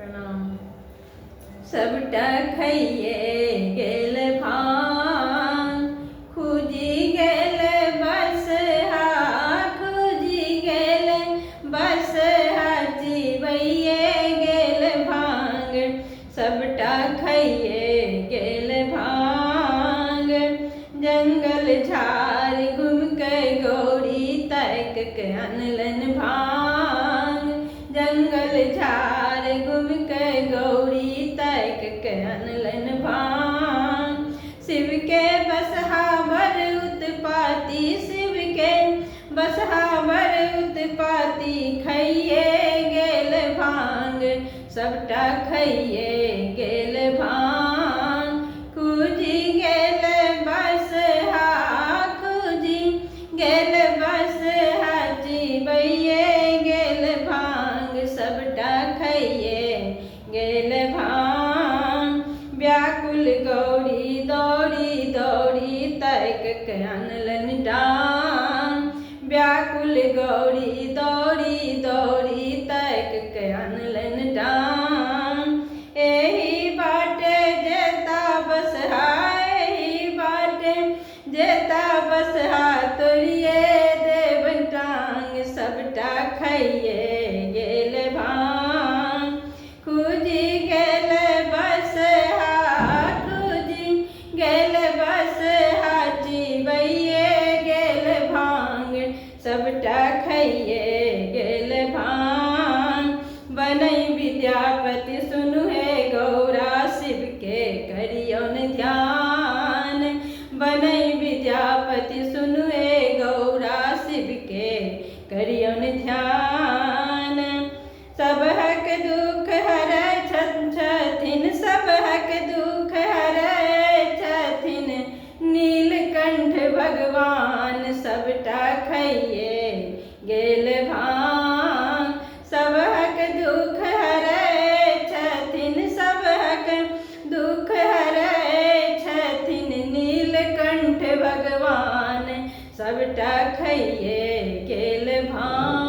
प्रणाम। सबटा खइए गेल भांग, खुजी गेल बसहा, खुजी गेल बसहा, जीवैये गेल भांग। सबटा खइए गेल भांग, जंगल झाड़ घूम के गौरी तक के अनलन भांग। जंगल झाड़ घूम के गौरी तक के अनलन भांग। शिव के बसहा बर उत्पाती, शिव के बसहा बर उत्पाती, खइए गेल भांग। सबटा खइए गेल भांग, खुजी गेल बसहा, खुजी गेल बसहा, जीवैये गेल भांग। सबटा खइए गेल भांग। व्याकुल गौरी दौड़ी दौड़ी तक के अनलन डांग। व्याकुल गौरी दौड़ी दौड़ी तक के अनलन डांग। एही बाटे जेता बसहा, एही बाटे जेता बसहा, तोड़िए देव टांग। सबटा खइए गेल भांग, खुजी गेल बसहा, खुजी गेल बसहा, जीवैये गेल भांग। सबटा खइए गेल भांग। बनई विद्यापति सुनु हे गौरा, शिव के करियौन ध्यान। बनई विद्यापति सुनु हे गौरा, शिव के करियौन ध्यान। सबहक दुख हरै छथिन, सबहक दुख हरै छथिन, नीलकंठ भगवान। सबटा खइए गेल भांग, सबहक दुख हरै छथिन, सबहक दुख हरै छथिन, नीलकंठ भगवान। सबटा खइए गेल भांग।